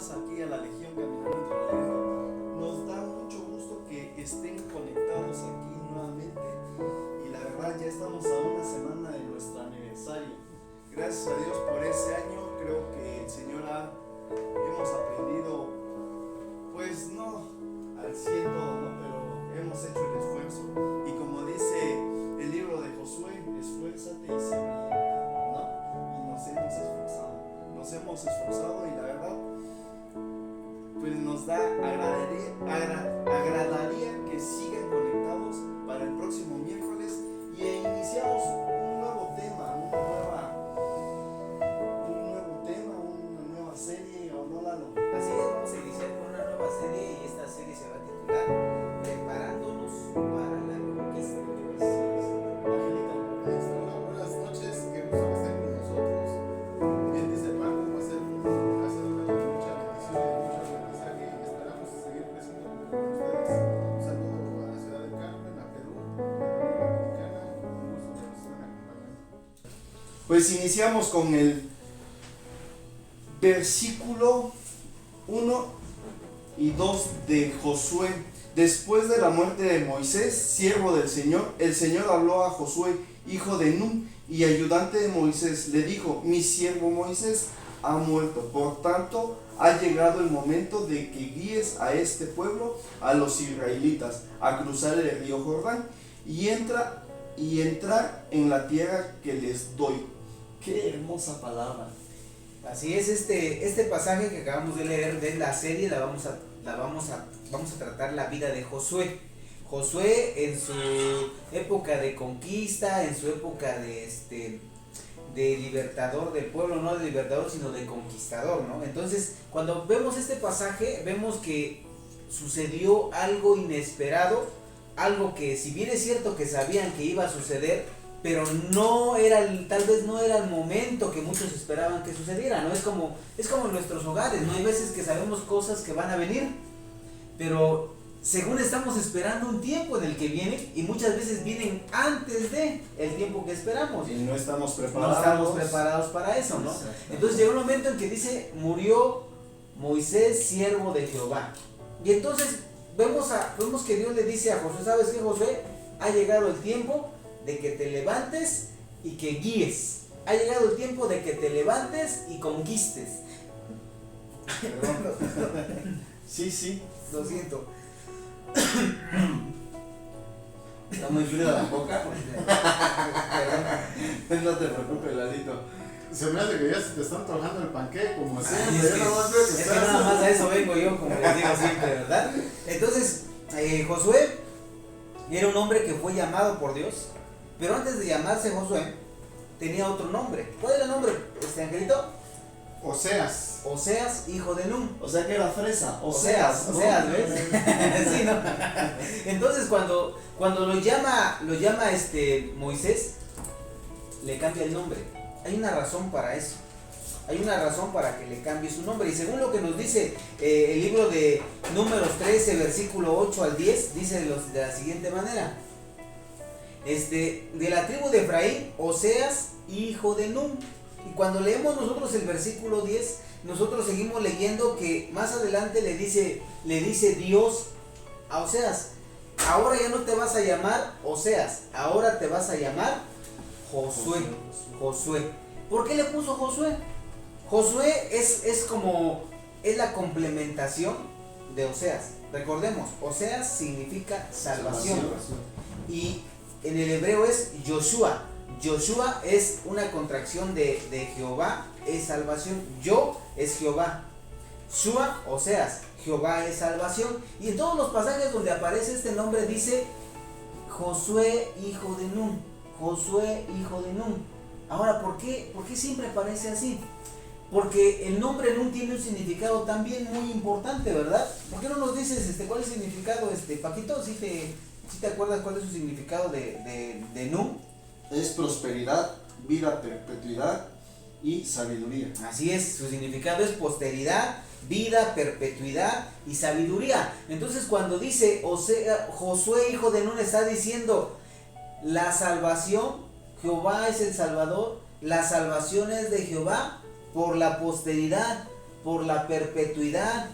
más aquí a la Legión Caminando entre la Luz. Nos da mucho gusto que estén conectados aquí nuevamente y la verdad ya estamos a una semana de nuestro aniversario. Gracias a Dios por ese año, creo que el Señor hemos aprendido, pues no al 100 todo, ¿no? Pero hemos hecho el esfuerzo y como dice el libro de Josué, esfuérzate y sé valiente, ¿no? Y nos hemos esforzado y la verdad pues nos agradaría que sigan conectados para el próximo miércoles y iniciamos un nuevo tema, una nueva serie, ¿o no, Lalo? Así es, vamos a iniciar con una nueva serie y esta serie se va a titular Preparándonos para la Conquista. Angelito, buenas noches, qué gusto que estén con nosotros. Bien, dice Marcos, va a ser de mucha bendición y mucho aprendizaje y esperamos seguir creciendo con ustedes. Un saludo a la ciudad de Carmen, a Perú, a la República Dominicana, un gusto que nos estén acompañando. Pues iniciamos con el versículo 1 y 2 de Josué. Después de la muerte de Moisés, siervo del Señor, el Señor habló a Josué, hijo de Nun y ayudante de Moisés. Le dijo: mi siervo Moisés ha muerto, por tanto ha llegado el momento de que guíes a este pueblo, a los israelitas, a cruzar el río Jordán y entrar en la tierra que les doy. Qué hermosa palabra. Así es, este pasaje que acabamos de leer de la serie vamos a tratar la vida de Josué. Josué en su época de conquista, en su época de libertador del pueblo, no de libertador sino de conquistador, ¿no? Entonces, cuando vemos este pasaje, vemos que sucedió algo inesperado, algo que si bien es cierto que sabían que iba a suceder, pero tal vez no era el momento que muchos esperaban que sucediera, ¿no? Es como en nuestros hogares, ¿no? Hay veces que sabemos cosas que van a venir, pero según estamos esperando un tiempo en el que vienen, y muchas veces vienen antes de el tiempo que esperamos. Y no estamos preparados. No estamos preparados para eso, ¿no? Entonces llegó un momento en que dice: murió Moisés, siervo de Jehová. Y entonces vemos que Dios le dice a Josué: ¿sabes qué, Josué? Ha llegado el tiempo de que te levantes y que guíes. Ha llegado el tiempo de que te levantes y conquistes. Sí. Lo siento. Está muy fría la boca. No te preocupes, Lalito. Se me hace que ya se te están trabajando el panqué, como así. Es que nada más a eso vengo yo, como les digo siempre, ¿verdad? Entonces, Josué era un hombre que fue llamado por Dios, pero antes de llamarse Josué, tenía otro nombre. ¿Cuál era el nombre, Angelito? Oseas, hijo de Nun. O sea que era fresa. Oseas, ¿ves? Sí, ¿no? Entonces cuando lo llama Moisés, le cambia el nombre. Hay una razón para eso. Hay una razón para que le cambie su nombre. Y según lo que nos dice el libro de Números 13, versículo 8 al 10, dice de la siguiente manera. De la tribu de Efraín, Oseas, hijo de Nun. Y cuando leemos nosotros el versículo 10, nosotros seguimos leyendo que más adelante le dice Dios a Oseas: ahora ya no te vas a llamar Oseas, ahora te vas a llamar Josué. ¿Por qué le puso Josué? Josué es la complementación de Oseas. Recordemos, Oseas significa salvación. Y en el hebreo es Yoshua. Yoshua es una contracción de Jehová, es salvación. Yo es Jehová. Shua, Oseas, Jehová es salvación. Y en todos los pasajes donde aparece este nombre dice Josué, hijo de Nun. Josué, hijo de Nun. Ahora, ¿por qué siempre aparece así? Porque el nombre Nun tiene un significado también muy importante, ¿verdad? ¿Por qué no nos dices cuál es el significado, Paquito? ¿Sí te acuerdas cuál es su significado de Nun? Es prosperidad, vida, perpetuidad y sabiduría. Así es, su significado es posteridad, vida, perpetuidad y sabiduría. Entonces cuando dice Josué, hijo de Nun, está diciendo la salvación, Jehová es el Salvador, la salvación es de Jehová por la posteridad, por la perpetuidad,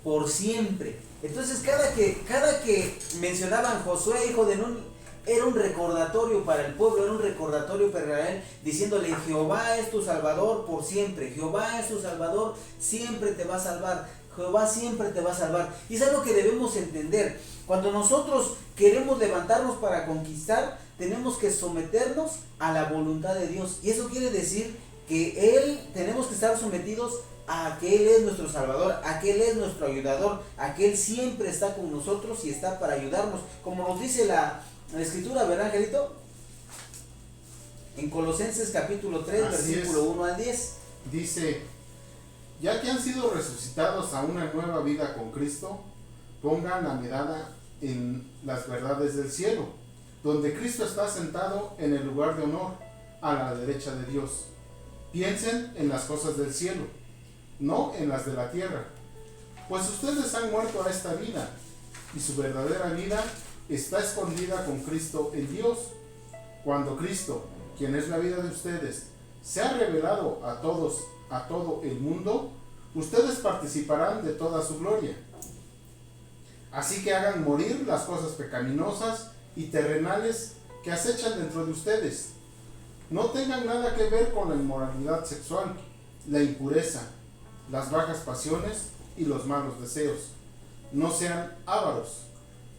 por siempre. Entonces cada que mencionaban Josué, hijo de Nun, era un recordatorio para el pueblo, era un recordatorio para Israel, diciéndole: Jehová es tu salvador por siempre, Jehová es tu salvador, siempre te va a salvar, Jehová siempre te va a salvar. Y es algo que debemos entender. Cuando nosotros queremos levantarnos para conquistar, tenemos que someternos a la voluntad de Dios. Y eso quiere decir que tenemos que estar sometidos a que Él es nuestro Salvador, a que Él es nuestro ayudador, a que Él siempre está con nosotros y está para ayudarnos. Como nos dice la Escritura, ¿verdad, Angelito? En Colosenses capítulo 3, Así versículo es. 1 al 10. Dice: ya que han sido resucitados a una nueva vida con Cristo, pongan la mirada en las verdades del cielo, donde Cristo está sentado en el lugar de honor, a la derecha de Dios. Piensen en las cosas del cielo, no en las de la tierra, pues ustedes han muerto a esta vida, y su verdadera vida está escondida con Cristo en Dios. Cuando Cristo, quien es la vida de ustedes, se ha revelado a todo el mundo, ustedes participarán de toda su gloria. Así que hagan morir las cosas pecaminosas y terrenales que acechan dentro de ustedes. No tengan nada que ver con la inmoralidad sexual, la impureza, las bajas pasiones y los malos deseos. No sean ávaros,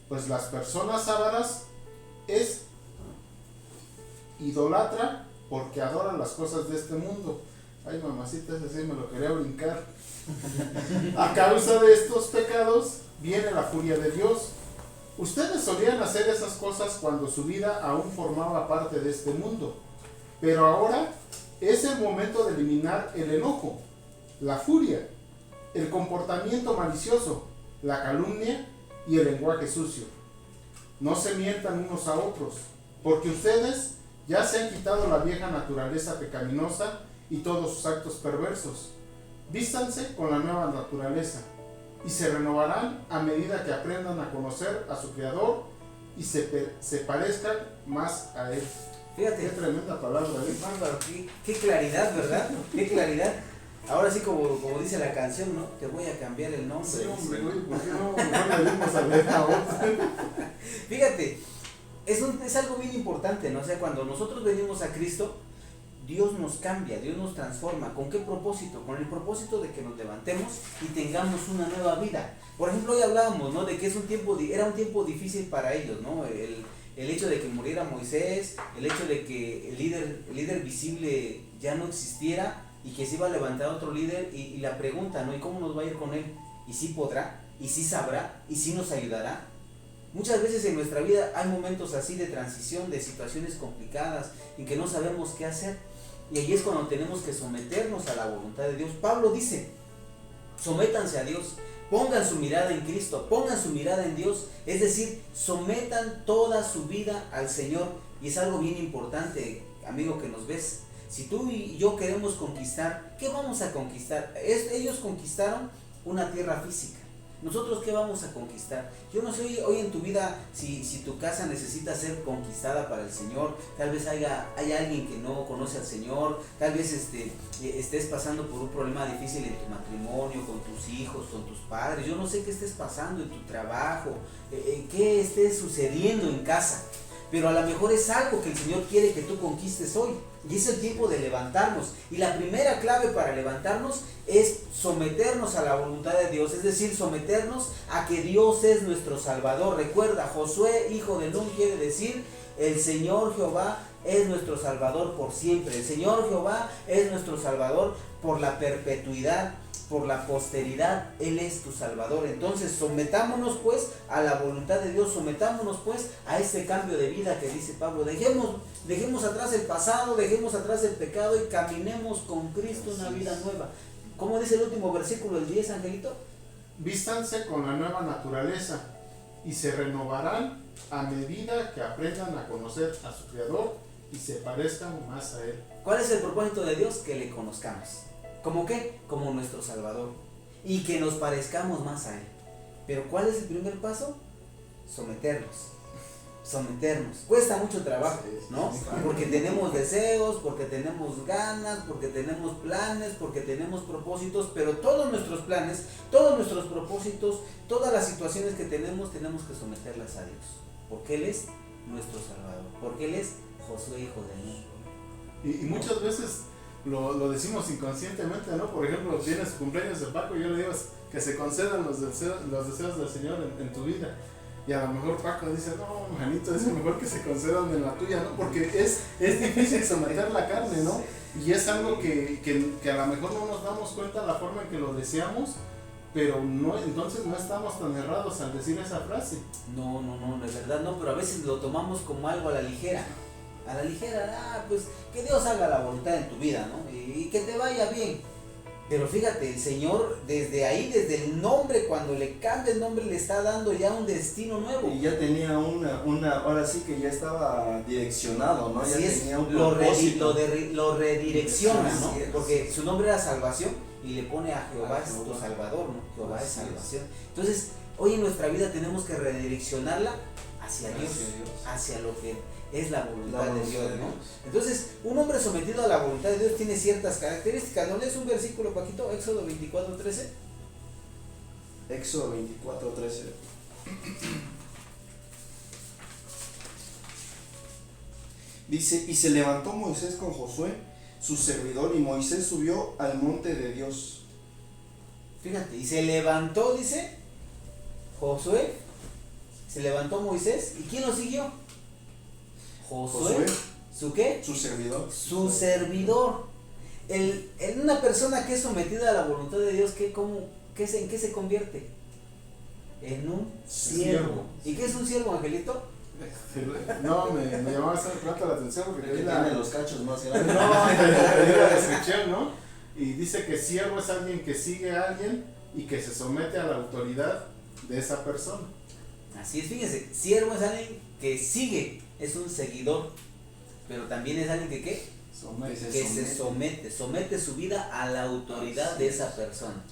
pues las personas ávaras es idólatra porque adoran las cosas de este mundo. Ay, mamacita, ese sí me lo quería brincar. A causa de estos pecados viene la furia de Dios. Ustedes solían hacer esas cosas cuando su vida aún formaba parte de este mundo, pero ahora es el momento de eliminar el enojo, la furia, el comportamiento malicioso, la calumnia y el lenguaje sucio. No se mientan unos a otros, porque ustedes ya se han quitado la vieja naturaleza pecaminosa y todos sus actos perversos. Vístanse con la nueva naturaleza y se renovarán a medida que aprendan a conocer a su Creador y se parezcan más a Él. Fíjate, Qué tremenda palabra, ¿eh? bárbaro, qué claridad, ¿verdad? Qué claridad. Ahora sí, como dice la canción, ¿no? Te voy a cambiar el nombre. Sí, hombre, oye, ¿por qué no mejor le dimos a leer a otro? Fíjate, es algo bien importante, ¿no? O sea, cuando nosotros venimos a Cristo, Dios nos cambia, Dios nos transforma. ¿Con qué propósito? Con el propósito de que nos levantemos y tengamos una nueva vida. Por ejemplo, hoy hablábamos, ¿no? De que era un tiempo difícil para ellos, ¿no? El hecho de que muriera Moisés, el hecho de que el líder visible ya no existiera y que se iba a levantar otro líder y la pregunta, ¿no? ¿Y cómo nos va a ir con él? ¿Y si podrá? ¿Y si sabrá? ¿Y si nos ayudará? Muchas veces en nuestra vida hay momentos así de transición, de situaciones complicadas en que no sabemos qué hacer. Y ahí es cuando tenemos que someternos a la voluntad de Dios. Pablo dice: sométanse a Dios, pongan su mirada en Cristo, pongan su mirada en Dios, es decir, sometan toda su vida al Señor. Y es algo bien importante, amigo, que nos ves. Si tú y yo queremos conquistar, ¿qué vamos a conquistar? Ellos conquistaron una tierra física. ¿Nosotros qué vamos a conquistar? Yo no sé hoy en tu vida si tu casa necesita ser conquistada para el Señor. Tal vez haya alguien que no conoce al Señor. Tal vez estés pasando por un problema difícil en tu matrimonio, con tus hijos, con tus padres. Yo no sé qué estés pasando en tu trabajo, qué esté sucediendo en casa. Pero a lo mejor es algo que el Señor quiere que tú conquistes hoy. Y es el tiempo de levantarnos. Y la primera clave para levantarnos es someternos a la voluntad de Dios. Es decir, someternos a que Dios es nuestro Salvador. Recuerda, Josué, hijo de Nun, quiere decir: el Señor Jehová es nuestro Salvador por siempre. El Señor Jehová es nuestro Salvador por la perpetuidad, por la posteridad. Él es tu Salvador. Entonces sometámonos pues a la voluntad de Dios, sometámonos pues a este cambio de vida que dice Pablo. Dejemos atrás el pasado, dejemos atrás el pecado y caminemos con Cristo una vida nueva. ¿Cómo dice el último versículo, el 10, Angelito? Vístanse con la nueva naturaleza y se renovarán a medida que aprendan a conocer a su Creador y se parezcan más a Él. ¿Cuál es el propósito de Dios? Que le conozcamos. ¿Cómo qué? Como nuestro Salvador. Y que nos parezcamos más a Él. Pero ¿cuál es el primer paso? Someternos. someternos. Cuesta mucho trabajo, ¿no? Sí, sí. Porque tenemos deseos, porque tenemos ganas, porque tenemos planes, porque tenemos propósitos, pero todos nuestros planes, todos nuestros propósitos, todas las situaciones que tenemos que someterlas a Dios. Porque Él es nuestro Salvador, porque Él es Josué, hijo de Nun. Y muchas veces lo decimos inconscientemente, ¿no? Por ejemplo, tienes cumpleaños de Paco y yo le digo que se concedan los deseos del Señor en tu vida. Y a lo mejor Paco dice, no, manito, es mejor que se concedan en la tuya, ¿no? Porque es difícil someter la carne, ¿no? Y es algo que a lo mejor no nos damos cuenta de la forma en que lo deseamos, pero no, entonces no estamos tan errados al decir esa frase. No, de verdad no, pero a veces lo tomamos como algo a la ligera. A la ligera, pues que Dios haga la voluntad en tu vida, ¿no? Y que te vaya bien. Pero fíjate, el Señor desde ahí, desde el nombre, cuando le cambia el nombre, le está dando ya un destino nuevo. Y ya tenía ahora sí que ya estaba direccionado, ¿no? Así Ya es, tenía un lo propósito. redirecciona, ¿no? Así es. Porque su nombre era salvación y le pone a Jehová A es Jehová. tu salvador, ¿no? Jehová es Así salvación. Entonces, hoy en nuestra vida tenemos que redireccionarla hacia Dios, Hacia Dios. hacia lo que es la voluntad, La de voluntad Dios, de ¿no? Dios. Entonces, un hombre sometido a la voluntad de Dios tiene ciertas características. ¿No lees un versículo, Paquito? Éxodo 24:13. Éxodo 24:13. Dice, y se levantó Moisés con Josué, su servidor, y Moisés subió al monte de Dios. Fíjate, y se levantó, dice Josué, se levantó Moisés, ¿y quién lo siguió? Josué. ¿Su qué? Su servidor. Su servidor. En una persona que es sometida a la voluntad de Dios, ¿en qué se convierte? En un siervo. ¿Y qué es un siervo, Angelito? No, me llamaba bastante la atención porque El que leí tiene los cachos más no, grandes. leí la descripción, ¿no? Y dice que siervo es alguien que sigue a alguien y que se somete a la autoridad de esa persona. Así es, fíjense, siervo es alguien que sigue, es un seguidor, pero también es alguien que ¿qué? Que se somete su vida a la autoridad de esa persona.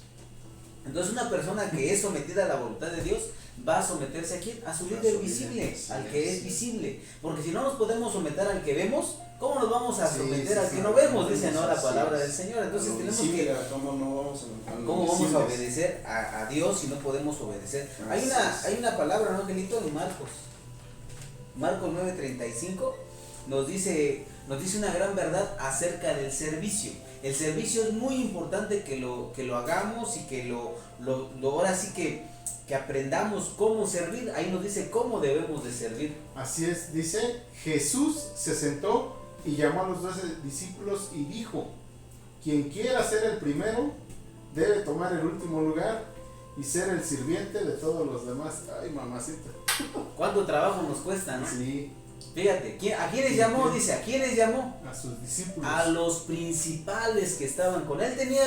Entonces una persona que es sometida a la voluntad de Dios va a someterse a quién? A su líder visible, al que es visible. Porque si no nos podemos someter al que vemos, ¿cómo nos vamos a someter al que no vemos? Dice no la palabra del Señor. Entonces tenemos que... ¿Cómo no vamos ¿Cómo vamos a obedecer a Dios si no podemos obedecer? Hay una palabra, ¿no, Angelito? En Marcos 9:35 nos dice una gran verdad acerca del servicio. El servicio es muy importante que lo hagamos y que ahora sí que aprendamos cómo servir. Ahí nos dice cómo debemos de servir. Así es, dice, Jesús se sentó y llamó a los 12 discípulos y dijo, quien quiera ser el primero debe tomar el último lugar y ser el sirviente de todos los demás. Ay, mamacita. ¿Cuánto trabajo nos cuesta, no? Sí, Fíjate, ¿a quiénes llamó? Dice, ¿a quiénes llamó? a sus discípulos. A los principales que estaban con él. Tenía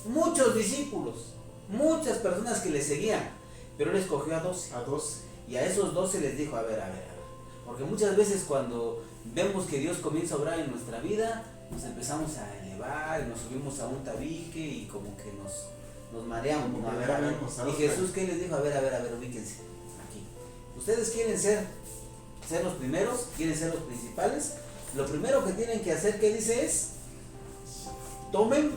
muchos discípulos, muchas personas que le seguían, pero él escogió a 12. A 12. Y a esos 12 les dijo, a ver, porque muchas veces cuando vemos que Dios comienza a obrar en nuestra vida, nos empezamos a elevar y nos subimos a un tabique y como que nos mareamos, ¿no? Como que ya vemos, Y Jesús, ¿qué les dijo? A ver, ubíquense aquí. ¿Ustedes quieren ser los primeros? ¿Quieren ser los principales? Lo primero que tienen que hacer, ¿qué dice? Es tomen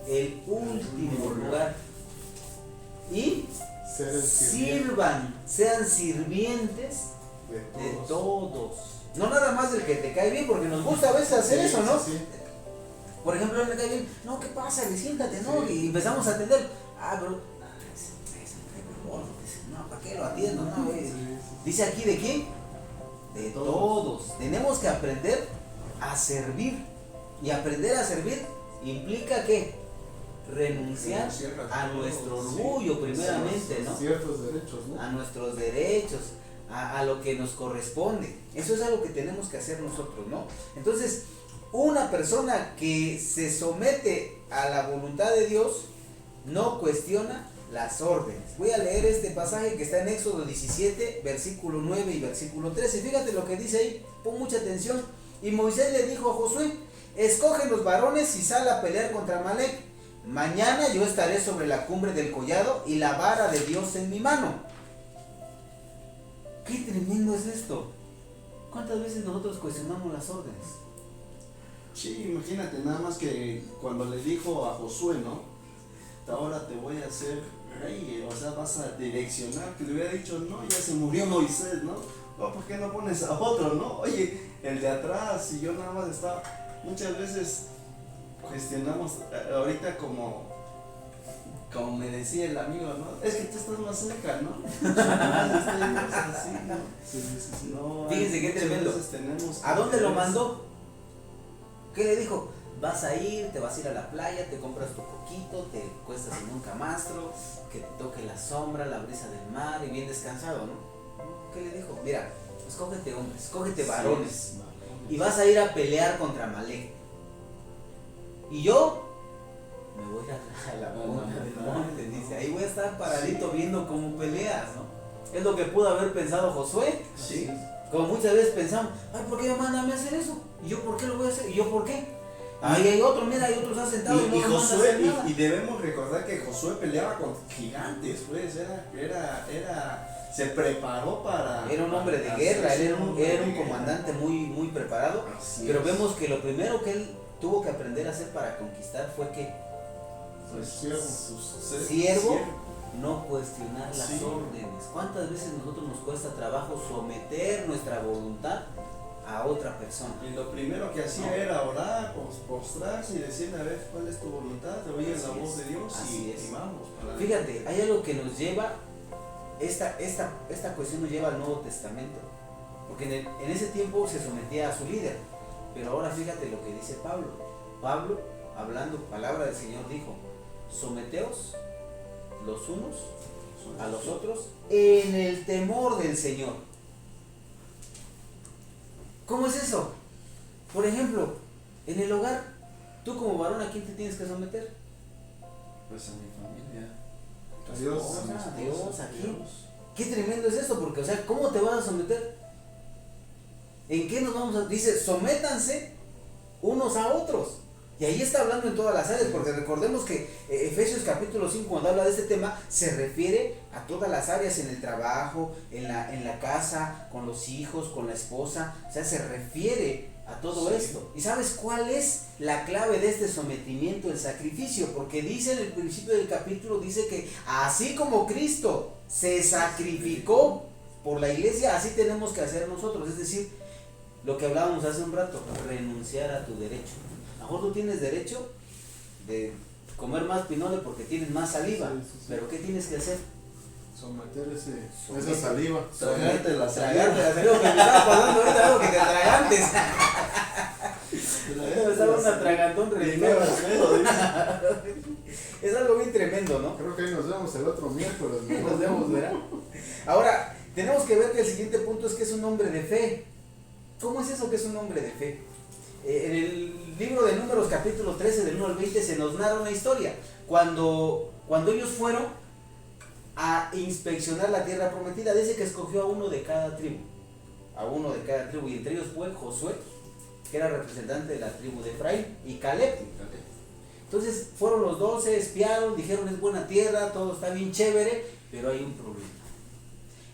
el último lugar y Ser el sirviente sirvan, sean sirvientes de todos. No nada más del que te cae bien, porque nos gusta a veces hacer Sí, eso, ¿no? sí, sí. Por ejemplo, me cae bien, no, ¿qué pasa? Siéntate, ¿no? Sí. Y empezamos a atender. Pero, no, ¿para qué lo atiendo? No, Sí, sí. dice aquí, ¿de quién? De todos. Tenemos que aprender a servir. Y aprender a servir implica ¿qué? Renunciar a nuestro orgullo primeramente, ¿no? Ciertos derechos, ¿no? A nuestros derechos, a lo que nos corresponde. Eso es algo que tenemos que hacer nosotros, ¿no? Entonces, una persona que se somete a la voluntad de Dios no cuestiona las órdenes. Voy a leer este pasaje que está en Éxodo 17, versículo 9 y versículo 13. Fíjate lo que dice ahí, pon mucha atención. Y Moisés le dijo a Josué, escoge los varones y sal a pelear contra Amalec. Mañana yo estaré sobre la cumbre del collado y la vara de Dios en mi mano. Qué tremendo es esto. ¿Cuántas veces nosotros cuestionamos las órdenes? Sí, imagínate, nada más que cuando le dijo a Josué, ¿no? Ahora te voy a hacer rey, o sea, vas a direccionar, que le hubiera dicho, no, ya se murió Moisés, ¿no? No, ¿por qué no pones a otro, no? Oye, el de atrás, y yo nada más estaba, muchas veces cuestionamos, ahorita como me decía el amigo, ¿no? Es que tú estás más cerca, ¿no? Así, ¿no? Sí. No, Fíjense qué muchas tremendo. veces tenemos ¿A dónde lo que- mandó? ¿Qué le dijo? Vas a ir, te vas a ir a la playa, te compras tu coquito, te cuestas en un camastro, que te toque la sombra, la brisa del mar y bien descansado, ¿no? ¿Qué le dijo? Mira, escógete hombres, escógete varones y vas a ir a pelear contra Amalek. Y yo me voy a la punta del monte, dice, ahí voy a estar paradito viendo cómo peleas, ¿no? Es lo que pudo haber pensado Josué. Sí. Como muchas veces pensamos, ay, ¿por qué me mandan a hacer eso? ¿Y yo por qué lo voy a hacer? ¿Y yo por qué? Ahí hay otro, mira, hay otros sentados y no Y me mandan a Josué, hacer nada. y debemos recordar que Josué peleaba con gigantes, pues, se preparó para... Era un hombre de para guerra, hacer él era un hombre de guerra. comandante muy preparado, Así pero es. vemos que lo primero que él tuvo que aprender a hacer para conquistar fue que Pues, Siervo. siervo, no cuestionar las Sí. órdenes. ¿Cuántas veces nosotros nos cuesta trabajo someter nuestra voluntad a otra persona? Y lo primero que hacía No. era orar, postrarse y decirle, a ver, ¿cuál es tu voluntad? Te oír Así la voz es, de Dios así es. y vamos. Para Fíjate, hay algo que nos lleva, esta cuestión nos lleva al Nuevo Testamento, porque en ese tiempo se sometía a su líder, pero ahora fíjate lo que dice Pablo. Pablo, hablando palabra del Señor, dijo, someteos los unos a los otros en el temor del Señor. ¿Cómo es eso? Por ejemplo, en el hogar, tú como varón, ¿a quién te tienes que someter? Pues a mi familia. A Dios. esposa, A mi a esposa, Dios, a ¿a quién? Dios. Qué tremendo es esto, porque, o sea, ¿cómo te vas a someter? ¿En qué nos vamos a...? Dice, sométanse unos a otros. Y ahí está hablando en todas las áreas, porque recordemos que Efesios capítulo 5, cuando habla de este tema, se refiere a todas las áreas, en el trabajo, en la casa, con los hijos, con la esposa, o sea, se refiere a todo Sí. esto. ¿Y sabes cuál es la clave de este sometimiento, el sacrificio? Porque dice en el principio del capítulo, dice que así como Cristo se sacrificó por la iglesia, así tenemos que hacer nosotros, es decir, lo que hablábamos hace un rato, renunciar a tu derecho. A lo mejor tú tienes derecho de comer más pinole porque tienes más saliva, Sí. pero ¿qué tienes que hacer? Someter Someter. esa saliva. Tragarte la Tragarte la saliva, que me estaba pasando ahorita algo que te atragantes. Me estaba un atragantón religioso. Es algo bien tremendo, ¿no? Creo que ahí nos vemos el otro miércoles. ¿no? Nos vemos, ¿verdad? Ahora, tenemos que ver que el siguiente punto es que es un hombre de fe. ¿Cómo es eso que es un hombre de fe? En el libro de Números capítulo 13 del 1 al 20 se nos narra una historia. Cuando ellos fueron a inspeccionar la tierra prometida, dice que escogió a uno de cada tribu. A uno de cada tribu. Y entre ellos fue Josué, que era representante de la tribu de Efraín, y Caleb. Entonces fueron los 12, espiaron, dijeron es buena tierra, todo está bien chévere, pero hay un problema.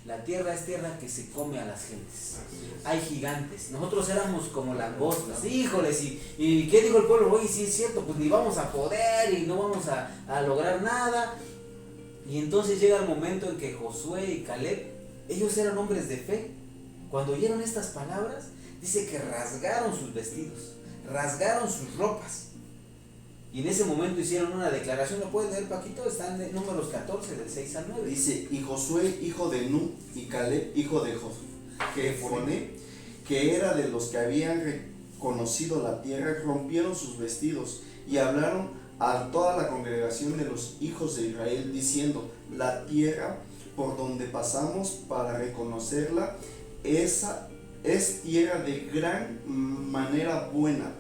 La tierra es tierra que se come a las gentes. Hay gigantes. Nosotros éramos como langostas. Híjoles, ¿y qué dijo el pueblo? Oye, sí es cierto, pues ni vamos a poder y no vamos a lograr nada. Y entonces llega el momento en que Josué y Caleb, ellos eran hombres de fe. Cuando oyeron estas palabras, dice que rasgaron sus vestidos, rasgaron sus ropas. Y en ese momento hicieron una declaración. ¿Lo puedes leer, Paquito? Está en Números 14, del 6 al 9. Dice, y Josué, hijo de Nun, y Caleb, hijo de Jefoné, que era de los que habían reconocido la tierra, rompieron sus vestidos y hablaron a toda la congregación de los hijos de Israel, diciendo, la tierra por donde pasamos para reconocerla, esa es tierra de gran manera buena.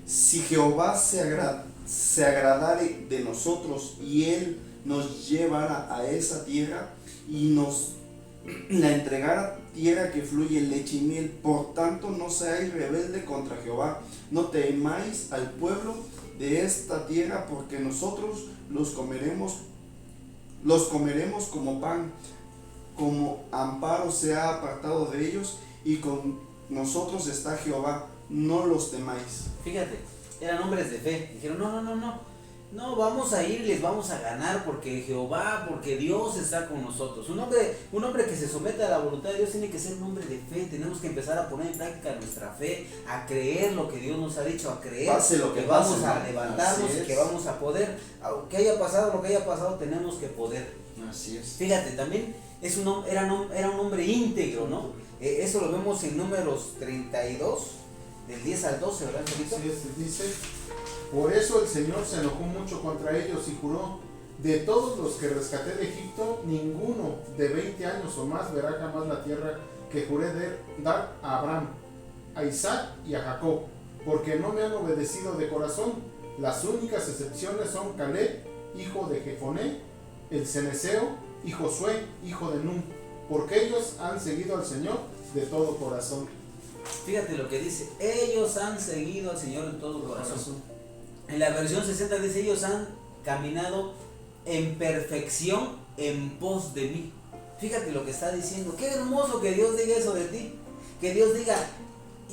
Si Jehová se agradare de nosotros y Él nos llevara a esa tierra y nos la entregara, tierra que fluye leche y miel, por tanto no seáis rebelde contra Jehová, no temáis al pueblo de esta tierra, porque nosotros los comeremos como pan, como amparo se ha apartado de ellos, y con nosotros está Jehová, no los temáis. Fíjate, eran hombres de fe. Dijeron, no, vamos a ir y les vamos a ganar porque Jehová, porque Dios está con nosotros. Un hombre que se somete a la voluntad de Dios tiene que ser un hombre de fe. Tenemos que empezar a poner en práctica nuestra fe, a creer lo que Dios nos ha dicho, a creer Pase lo que vamos pase, a ¿no? levantarnos Así y es. que vamos a poder. Aunque haya pasado lo que haya pasado, tenemos que poder. Así es. Fíjate, también era un hombre íntegro, ¿no? Eso lo vemos en Números 32, del 10 al 12, ¿verdad, Jorito? Así es, dice, por eso el Señor se enojó mucho contra ellos y juró, de todos los que rescaté de Egipto, ninguno de 20 años o más verá jamás la tierra que juré dar a Abraham, a Isaac y a Jacob, porque no me han obedecido de corazón. Las únicas excepciones son Caleb, hijo de Jefoné, el ceneseo, y Josué, hijo de Nun, porque ellos han seguido al Señor de todo corazón. Fíjate lo que dice, ellos han seguido al Señor en todo corazón. En la versión 60 dice, ellos han caminado en perfección en pos de mí. Fíjate lo que está diciendo, qué hermoso que Dios diga eso de ti, que Dios diga,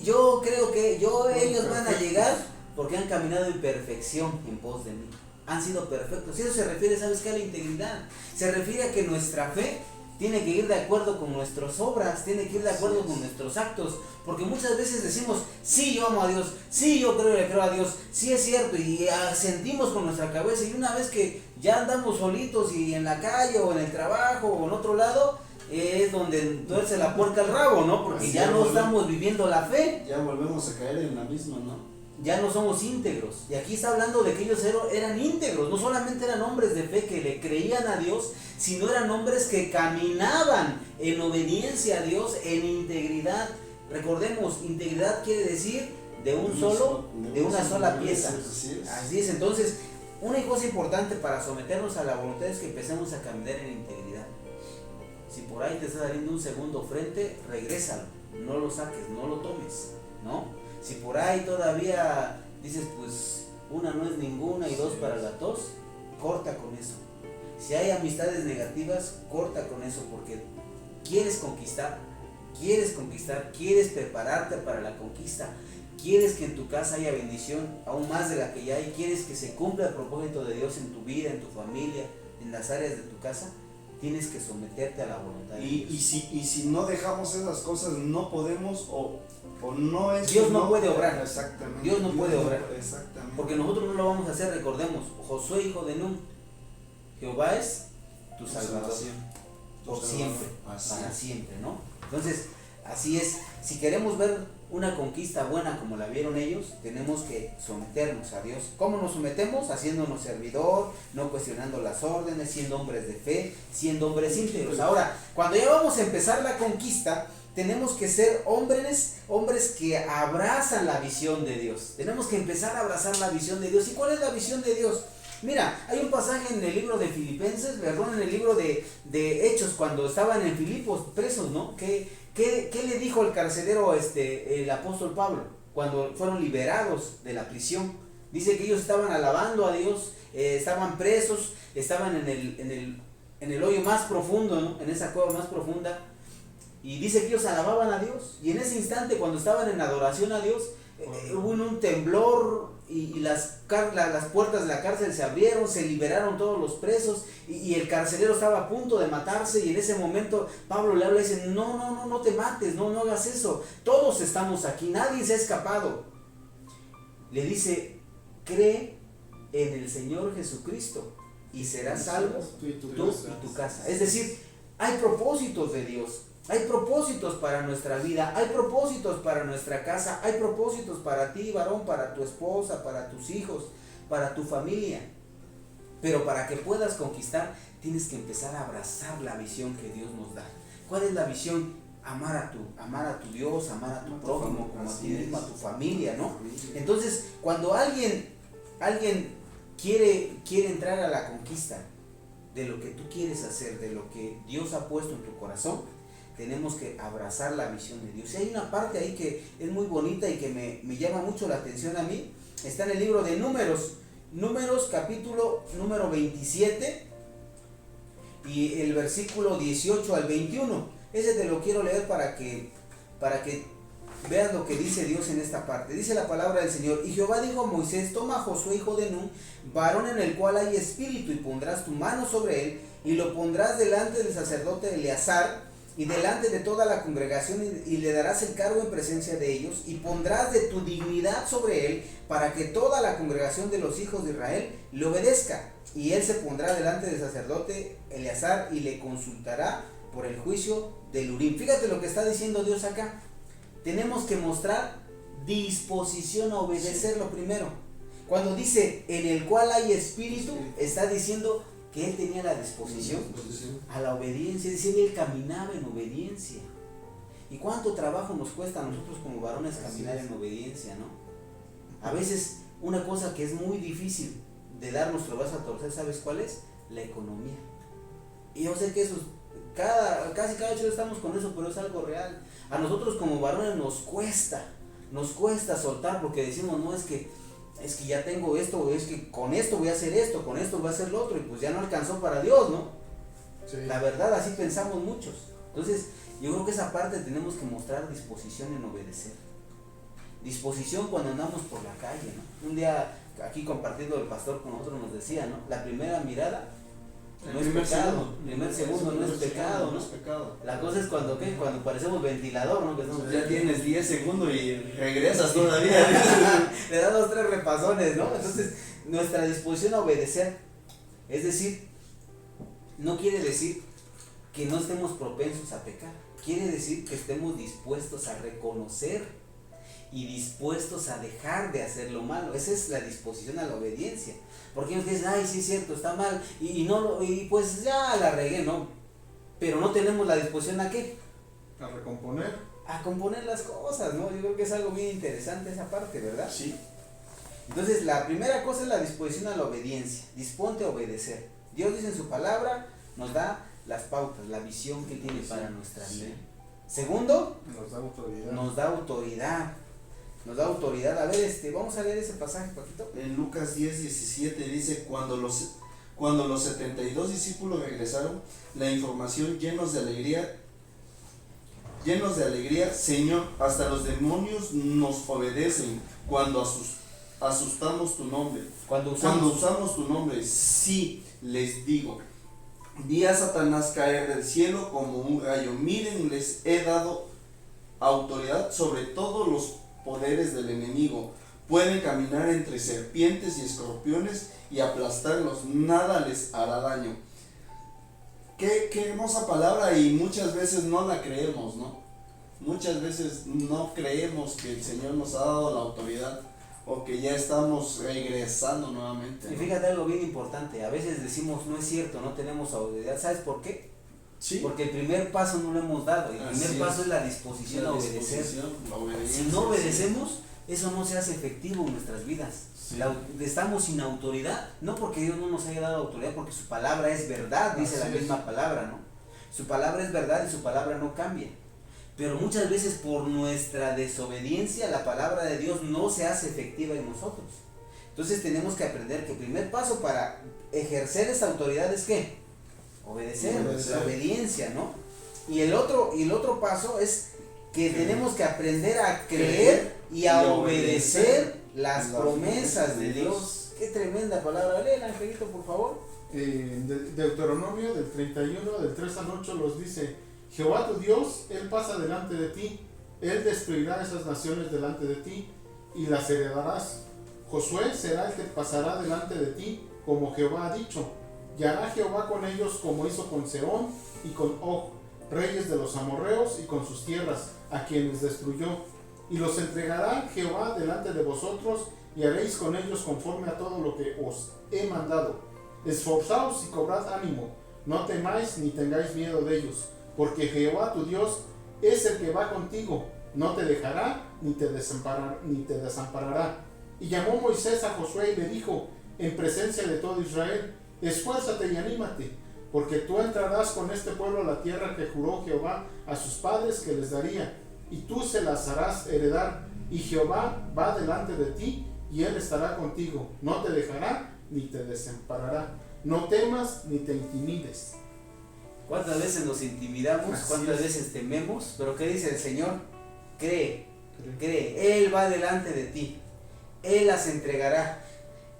yo creo que ellos van a llegar porque han caminado en perfección en pos de mí. Han sido perfectos. Y eso se refiere, ¿sabes qué? A la integridad. Se refiere a que nuestra fe tiene que ir de acuerdo con nuestras obras, tiene que ir de acuerdo con nuestros actos, porque muchas veces decimos, sí, yo amo a Dios, sí, yo le creo a Dios, sí es cierto, y sentimos con nuestra cabeza, y una vez que ya andamos solitos y en la calle o en el trabajo o en otro lado, es donde tuerce la puerca al rabo, ¿no? Porque Así ya no volvemos. estamos viviendo la fe. Ya volvemos a caer en la misma, ¿no? Ya no somos íntegros. Y aquí está hablando de que ellos eran íntegros. No solamente eran hombres de fe que le creían a Dios, sino eran hombres que caminaban en obediencia a Dios, en integridad. Recordemos, integridad quiere decir de una sola pieza. Así es. Entonces, una cosa importante para someternos a la voluntad es que empecemos a caminar en integridad. Si por ahí te está saliendo un segundo frente, regrésalo. No lo saques, no lo tomes, ¿no? Si por ahí todavía dices, pues una no es ninguna y dos para la tos, corta con eso. Si hay amistades negativas, corta con eso, porque quieres conquistar, quieres prepararte para la conquista, quieres que en tu casa haya bendición, aún más de la que ya hay, quieres que se cumpla el propósito de Dios en tu vida, en tu familia, en las áreas de tu casa, tienes que someterte a la voluntad de Dios. Y si no dejamos esas cosas, no podemos o no es... Dios no puede obrar. Exactamente. Dios no puede obrar. Exactamente. Porque nosotros no lo vamos a hacer, recordemos, Josué hijo de Nun, Jehová es tu salvación, por siempre, para siempre, ¿no? Entonces, así es, si queremos ver una conquista buena como la vieron ellos, tenemos que someternos a Dios. ¿Cómo nos sometemos? Haciéndonos servidor, no cuestionando las órdenes, siendo hombres de fe, siendo hombres íntegros. Ahora, cuando ya vamos a empezar la conquista, tenemos que ser hombres que abrazan la visión de Dios. Tenemos que empezar a abrazar la visión de Dios. ¿Y cuál es la visión de Dios? Mira, hay un pasaje en el libro de Filipenses, perdón, en el libro de Hechos, cuando estaban en Filipos presos, ¿no? ¿Qué le dijo el carcelero el apóstol Pablo cuando fueron liberados de la prisión? Dice que ellos estaban alabando a Dios, estaban presos, estaban en el hoyo más profundo, ¿no? En esa cueva más profunda. Y dice que ellos alababan a Dios. Y en ese instante, cuando estaban en adoración a Dios, hubo un temblor y las puertas de la cárcel se abrieron, se liberaron todos los presos y el carcelero estaba a punto de matarse. Y en ese momento Pablo le habla y dice, no te mates, no hagas eso. Todos estamos aquí, nadie se ha escapado. Le dice, cree en el Señor Jesucristo y serás salvo tú y tu casa. Es decir, hay propósitos de Dios. Hay propósitos para nuestra vida, hay propósitos para nuestra casa, hay propósitos para ti, varón, para tu esposa, para tus hijos, para tu familia. Pero para que puedas conquistar, tienes que empezar a abrazar la visión que Dios nos da. ¿Cuál es la visión? Amar a tu Dios, amar a tu prójimo, como a ti mismo, a tu familia, ¿no? Entonces, cuando alguien quiere entrar a la conquista de lo que tú quieres hacer, de lo que Dios ha puesto en tu corazón, tenemos que abrazar la visión de Dios. Y hay una parte ahí que es muy bonita y que me llama mucho la atención a mí. Está en el libro de Números capítulo número 27 y el versículo 18 al 21. Ese te lo quiero leer para que para que vean lo que dice Dios en esta parte. Dice la palabra del Señor: y Jehová dijo a Moisés: toma a Josué hijo de Nun, varón en el cual hay espíritu, y pondrás tu mano sobre él, y lo pondrás delante del sacerdote Eleazar, y delante de toda la congregación, y le darás el cargo en presencia de ellos, y pondrás de tu dignidad sobre él, para que toda la congregación de los hijos de Israel le obedezca. Y él se pondrá delante del sacerdote Eleazar, y le consultará por el juicio del Urim. Fíjate lo que está diciendo Dios acá. Tenemos que mostrar disposición a obedecerlo primero. Cuando dice en el cual hay espíritu, está diciendo que él tenía la disposición a la obediencia, es decir, él caminaba en obediencia. ¿Y cuánto trabajo nos cuesta a nosotros como varones caminar en obediencia, no? A veces una cosa que es muy difícil de dar nuestro brazo a torcer, ¿sabes cuál es? La economía. Y yo sé que eso casi cada vez estamos con eso, pero es algo real. A nosotros como varones nos cuesta soltar, porque decimos, no, es que ya tengo esto, es que con esto voy a hacer esto, con esto voy a hacer lo otro, y pues ya no alcanzó para Dios, ¿no? Sí. La verdad, así pensamos muchos. Entonces, yo creo que esa parte tenemos que mostrar disposición en obedecer. Disposición cuando andamos por la calle, ¿no? Un día aquí compartiendo el pastor con nosotros nos decía, ¿no? La primera mirada no es pecado, el primer segundo no es pecado, ¿no? La cosa es cuando parecemos ventilador, ¿no? Que somos, ya tienes 10 segundos y regresas todavía. Le das 2 o 3 repasones, ¿no? Entonces, nuestra disposición a obedecer, es decir, no quiere decir que no estemos propensos a pecar, quiere decir que estemos dispuestos a reconocer y dispuestos a dejar de hacer lo malo. Esa es la disposición a la obediencia. Porque ellos dicen, ay, sí es cierto, está mal, y pues ya la regué, ¿no? Pero no tenemos la disposición ¿a qué? A recomponer. A componer las cosas, ¿no? Yo creo que es algo bien interesante esa parte, ¿verdad? Sí. Entonces, la primera cosa es la disposición a la obediencia. Disponte a obedecer. Dios dice en su palabra, nos da las pautas, la visión que tiene para nuestra vida. Segundo, nos da autoridad. Nos da autoridad. A ver, vamos a leer ese pasaje, Paquito. En Lucas 10:17 dice: cuando los 72 discípulos regresaron, la información llenos de alegría, Señor, hasta los demonios nos obedecen cuando asustamos tu nombre. Cuando usamos tu nombre, sí, les digo, vi a Satanás caer del cielo como un rayo. Miren, les he dado autoridad sobre todos los poderes del enemigo. Pueden caminar entre serpientes y escorpiones y aplastarlos. Nada les hará daño. Qué hermosa palabra, y muchas veces no la creemos, ¿no? Muchas veces no creemos que el Señor nos ha dado la autoridad, o que ya estamos regresando nuevamente, ¿no? Y fíjate algo bien importante, a veces decimos, no es cierto, no tenemos autoridad. ¿Sabes por qué? Sí. Porque el primer paso no lo hemos dado. El primer paso es la disposición a obedecer. Si no obedecemos, eso no se hace efectivo en nuestras vidas. Sí. Estamos sin autoridad, no porque Dios no nos haya dado autoridad, porque su palabra es verdad, dice la misma palabra, ¿no? Su palabra es verdad y su palabra no cambia. Pero muchas veces por nuestra desobediencia la palabra de Dios no se hace efectiva en nosotros. Entonces tenemos que aprender que el primer paso para ejercer esa autoridad es ¿qué? Obedecer, la obediencia, ¿no? Y el otro paso es que tenemos que aprender a creer y a obedecer las promesas de Dios. Qué tremenda palabra. Lee el angelito, por favor. Deuteronomio del 31, del 3 al 8 los dice: Jehová tu Dios, Él pasa delante de ti, Él destruirá esas naciones delante de ti y las heredarás. Josué será el que pasará delante de ti, como Jehová ha dicho. Y hará Jehová con ellos como hizo con Sehón y con Og, reyes de los amorreos, y con sus tierras, a quienes destruyó. Y los entregará Jehová delante de vosotros, y haréis con ellos conforme a todo lo que os he mandado. Esforzaos y cobrad ánimo, no temáis ni tengáis miedo de ellos, porque Jehová tu Dios es el que va contigo, no te dejará ni te desamparará. Y llamó Moisés a Josué y le dijo, en presencia de todo Israel: esfuérzate y anímate, porque tú entrarás con este pueblo a la tierra que juró Jehová a sus padres que les daría, y tú se las harás heredar, y Jehová va delante de ti, y él estará contigo, no te dejará ni te desamparará. No temas ni te intimides. ¿Cuántas veces nos intimidamos? ¿Cuántas veces tememos? Pero ¿qué dice el Señor? cree, Él va delante de ti, Él las entregará,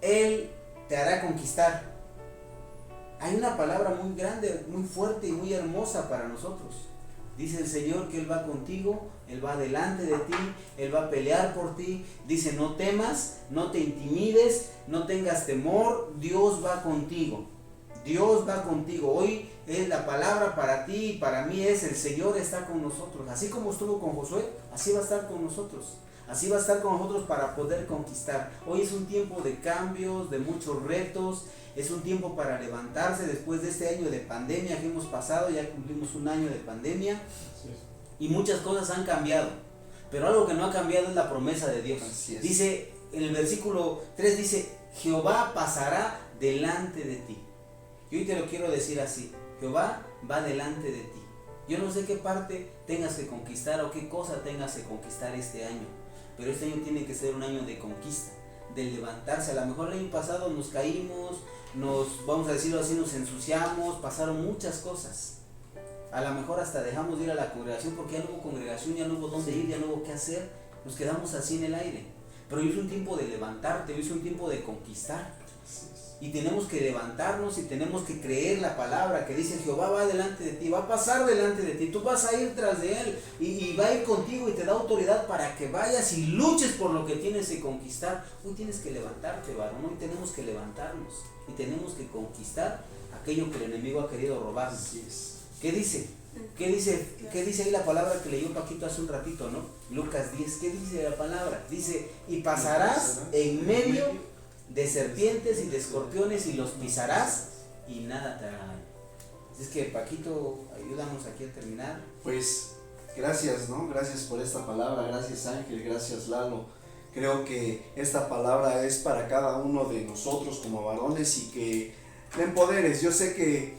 Él te hará conquistar. Hay una palabra muy grande, muy fuerte y muy hermosa para nosotros. Dice el Señor que Él va contigo, Él va delante de ti, Él va a pelear por ti. Dice, no temas, no te intimides, no tengas temor, Dios va contigo. Dios va contigo. Hoy es la palabra para ti y para mí es: el Señor está con nosotros. Así como estuvo con Josué, así va a estar con nosotros. Así va a estar con nosotros para poder conquistar. Hoy es un tiempo de cambios, de muchos retos. Es un tiempo para levantarse después de este año de pandemia que hemos pasado. Ya cumplimos un año de pandemia y muchas cosas han cambiado. Pero algo que no ha cambiado es la promesa de Dios. Dice en el versículo 3, dice: Jehová pasará delante de ti. Y hoy te lo quiero decir así: Jehová va delante de ti. Yo no sé qué parte tengas que conquistar o qué cosa tengas que conquistar este año, pero este año tiene que ser un año de conquista, de levantarse. A lo mejor el año pasado nos caímos, vamos a decirlo así, nos ensuciamos, pasaron muchas cosas. A lo mejor hasta dejamos de ir a la congregación porque ya no hubo congregación, ya no hubo dónde ir, ya no hubo qué hacer. Nos quedamos así en el aire. Pero hoy es un tiempo de levantarte, hoy es un tiempo de conquistar. Y tenemos que levantarnos y tenemos que creer la palabra que dice: Jehová va delante de ti, va a pasar delante de ti, tú vas a ir tras de él y va a ir contigo y te da autoridad para que vayas y luches por lo que tienes que conquistar. Hoy tienes que levantarte, varón, hoy tenemos que levantarnos y tenemos que conquistar aquello que el enemigo ha querido robar. ¿Qué dice? ¿Qué dice ahí la palabra que leyó Paquito hace un ratito, no? Lucas 10, ¿qué dice la palabra? Dice: y pasarás en medio de serpientes y de escorpiones y los pisarás y nada te hará daño. Es que Paquito, ayúdanos aquí a terminar. Pues gracias, ¿no? Gracias por esta palabra, gracias Ángel, gracias Lalo. Creo que esta palabra es para cada uno de nosotros como varones y que te empoderes. Yo sé que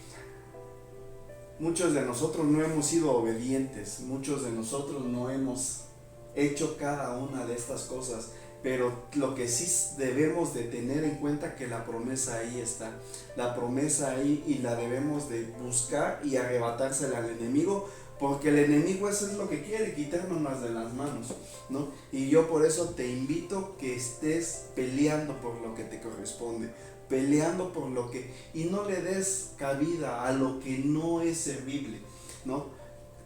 muchos de nosotros no hemos sido obedientes, muchos de nosotros no hemos hecho cada una de estas cosas. Pero lo que sí debemos de tener en cuenta que la promesa ahí está, la promesa ahí, y la debemos de buscar y arrebatársela al enemigo, porque el enemigo eso es lo que quiere, quitárnoslas de las manos, ¿no? Y yo por eso te invito que estés peleando por lo que te corresponde, peleando por lo que, y no le des cabida a lo que no es servible, ¿no?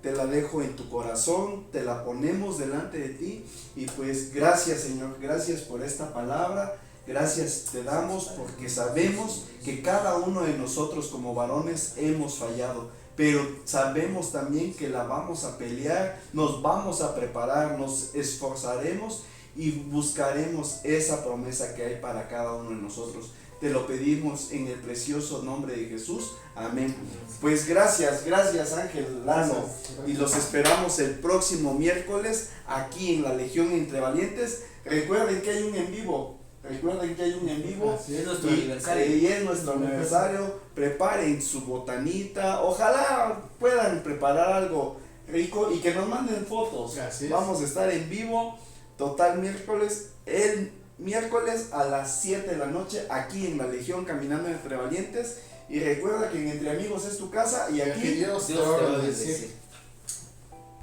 Te la dejo en tu corazón, te la ponemos delante de ti y pues gracias Señor, gracias por esta palabra, gracias te damos porque sabemos que cada uno de nosotros como varones hemos fallado, pero sabemos también que la vamos a pelear, nos vamos a preparar, nos esforzaremos y buscaremos esa promesa que hay para cada uno de nosotros. Te lo pedimos en el precioso nombre de Jesús. Amén. Pues gracias Ángel, Lalo. Y los esperamos el próximo miércoles aquí en la Legión Entre Valientes. Recuerden que hay un en vivo. Es nuestro aniversario. Y es nuestro aniversario. Preparen su botanita. Ojalá puedan preparar algo rico y que nos manden fotos. Vamos a estar en vivo total miércoles. Miércoles a las 7 de la noche aquí en la Legión Caminando Entre Valientes. Y recuerda que en Entre Amigos es tu casa y aquí Dios te va a bendecir.